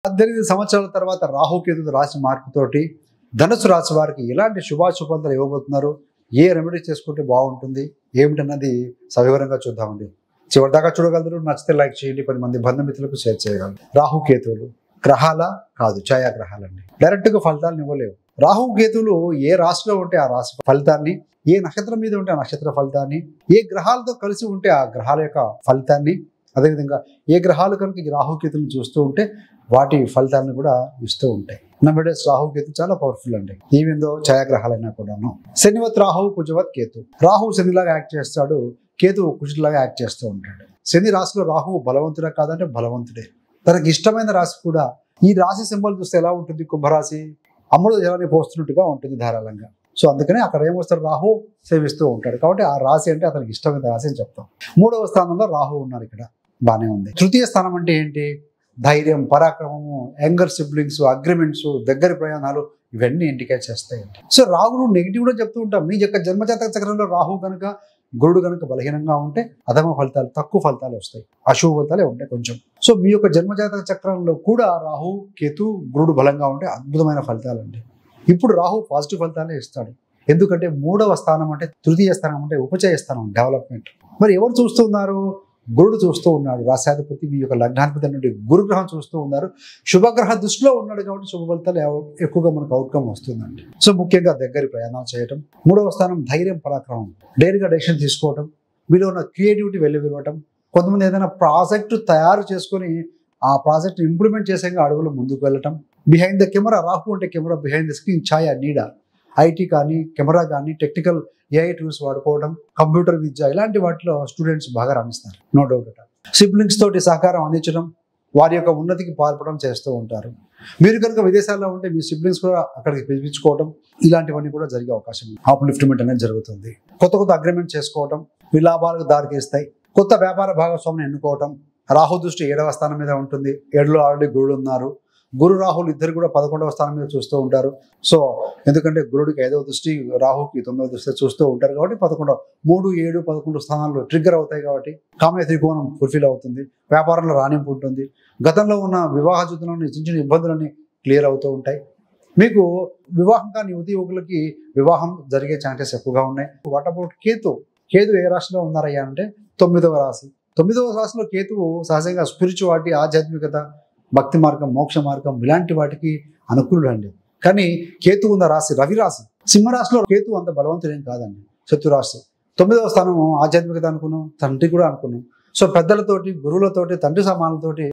18 సంవత్సరాల తర్వాత రాహుకేతు రాశి మార్పుతోటి ధనుసు రాశి వారికి ఎలాంటి శుభాశుభాలు ఇవ్వబోతున్నారు, ఏ రెమెడీ చేసుకుంటే బాగుంటుంది ఏమిటన్నది సవివరంగా చూద్దామండి. చివరిదాకా చూడగలరు. నచ్చితే లైక్ చేయండి, 10 మంది బంధుమిత్రులకు షేర్ చేయగలరు. రాహుకేతువులు గ్రహాల కాదు, ఛాయాగ్రహాలండి. డైరెక్ట్గా ఫలితాలను ఇవ్వలేవు. రాహుకేతువులు ఏ రాశిలో ఉంటే ఆ రాశి ఫలితాన్ని, ఏ నక్షత్రం మీద ఉంటే ఆ నక్షత్ర ఫలితాన్ని, ఏ గ్రహాలతో కలిసి ఉంటే ఆ గ్రహాల యొక్క ఫలితాన్ని, అదేవిధంగా ఏ గ్రహాలు కనుక ఈ రాహుకేతులను చూస్తూ ఉంటే వాటి ఫలితాలను కూడా ఇస్తూ ఉంటాయి. నమ్మడేస్ రాహుకేతు చాలా పవర్ఫుల్ అండి, ఈవెందో ఛాయాగ్రహాలైనా కూడాను. శనివత్ రాహు, కుజవత్ కేతు. రాహు శనిలాగా యాక్ట్ చేస్తాడు, కేతు కుజులాగా యాక్ట్ చేస్తూ ఉంటాడు. శని రాశిలో రాహు బలవంతుడా కాదంటే బలవంతుడే. తనకి ఇష్టమైన రాశి కూడా. ఈ రాశి సింబల్ చూస్తే ఎలా ఉంటుంది? కుంభరాశి, అమ్ముడు జలాన్ని పోస్తున్నట్టుగా ఉంటుంది ధారాళంగా. సో అందుకనే అక్కడ ఏమొస్తాడు? రాహు సేవిస్తూ ఉంటాడు. కాబట్టి ఆ రాశి అంటే అతనికి ఇష్టమైన రాశి అని చెప్తాం. 3వ స్థానంలో రాహు ఉన్నారు, ఇక్కడ బాగానే ఉంది. తృతీయ స్థానం అంటే ఏంటి? ధైర్యం, పరాక్రమము, యంగర్ సిబ్లింగ్స్, అగ్రిమెంట్స్, దగ్గర ప్రయాణాలు, ఇవన్నీ ఇండికేట్ చేస్తాయండి. సో రాహుడు నెగిటివ్ కూడా చెప్తూ ఉంటాం. మీ యొక్క జన్మజాతక చక్రంలో రాహు కనుక, గురుడు కనుక బలహీనంగా ఉంటే అధమ ఫలితాలు, తక్కువ ఫలితాలు వస్తాయి, అశుభ ఫలితాలే ఉంటాయి కొంచెం. సో మీ యొక్క జన్మజాతక చక్రంలో కూడా రాహు, కేతు, గురుడు బలంగా ఉంటే అద్భుతమైన ఫలితాలు అండి. ఇప్పుడు రాహు పాజిటివ్ ఫలితాలే ఇస్తాడు. ఎందుకంటే 3వ స్థానం అంటే, తృతీయ స్థానం అంటే ఉపచయ స్థానం, డెవలప్మెంట్. మరి ఎవరు చూస్తున్నారు? గురుడు చూస్తూ ఉన్నాడు. రాశాధిపతి, మీ యొక్క లగ్నాధిపతి నుండి గురుగ్రహం చూస్తూ ఉన్నారు. శుభగ్రహ దృష్టిలో ఉన్నాడు కాబట్టి శుభ ఫలితాలు ఎక్కువగా మనకు అవుట్కమ్ వస్తుందండి. సో ముఖ్యంగా దగ్గర ప్రయాణాలు చేయటం. 3వ స్థానం ధైర్యం, పరాక్రమం, డైరీగా డెసిషన్ తీసుకోవటం, మీలో ఉన్న క్రియేటివిటీ వెల్లివిరవటం. కొంతమంది ఏదైనా ప్రాజెక్టు తయారు చేసుకొని ఆ ప్రాజెక్ట్ ఇంప్లిమెంట్ చేసే అడుగులు ముందుకు వెళ్ళటం. బిహైండ్ ద కెమెరా, రాహు అంటే కెమెరా, బిహైండ్ ద స్క్రీన్ ఛాయ, నీడ. ఐటీ కానీ, కెమెరా కానీ, టెక్నికల్ ఏఐ టూల్స్ వాడుకోవడం, కంప్యూటర్ విద్య, ఇలాంటి వాటిలో స్టూడెంట్స్ బాగా రాణిస్తారు, నో డౌట్ అట. సిబ్లింగ్స్ తోటి సహకారం అందించడం, వారి యొక్క ఉన్నతికి పాల్పడడం చేస్తూ ఉంటారు. మీరు కనుక విదేశాల్లో ఉంటే మీ సిబ్లింగ్స్ కూడా అక్కడికి పిలిపించుకోవడం, ఇలాంటివన్నీ కూడా జరిగే అవకాశం ఉంది. అప్లిఫ్ట్మెంట్ అనేది జరుగుతుంది. కొత్త కొత్త అగ్రిమెంట్ చేసుకోవడం, విలాభాలకు దారితీస్తాయి. కొత్త వ్యాపార భాగస్వామిని ఎన్నుకోవటం. రాహు దృష్టి 7వ స్థానం మీద ఉంటుంది. 7లో ఆల్రెడీ గురుడు ఉన్నారు. గురు రాహులు ఇద్దరు కూడా 11వ స్థానం మీద చూస్తూ ఉంటారు. సో ఎందుకంటే గురుడికి 5వ దృష్టి, రాహుకి 9వ దృష్టి చూస్తూ ఉంటారు కాబట్టి 11, 3, 7, 11 స్థానాలు ట్రిగ్గర్ అవుతాయి కాబట్టి కామ్య త్రికోణం ఫుల్ఫిల్ అవుతుంది. వ్యాపారంలో రాణింపు ఉంటుంది. గతంలో ఉన్న వివాహ జీవితంలోని చిన్న చిన్న ఇబ్బందులన్నీ క్లియర్ అవుతూ ఉంటాయి. మీకు వివాహం కాని యువతి యువకులకి వివాహం జరిగే ఛాన్సెస్ ఎక్కువగా ఉన్నాయి. What about Ketu? కేతు ఏ రాశిలో ఉన్నారయ్యా అంటే 9వ రాశి. 9వ రాశిలో కేతువు సహజంగా స్పిరిచువాలిటీ, ఆధ్యాత్మికత, భక్తి మార్గం, మోక్ష మార్గం, ఇలాంటి వాటికి అనుకూలుడు అండి. కానీ కేతు ఉన్న రాశి రవి రాశి. సింహరాశిలో కేతు అంత బలవంతుడేం కాదండి, శత్రురాశి. 9వ స్థానం ఆధ్యాత్మికత అనుకున్నాం, తండ్రి కూడా అనుకున్నాం. సో పెద్దలతోటి, గురువులతోటి, తండ్రి సమానులతోటి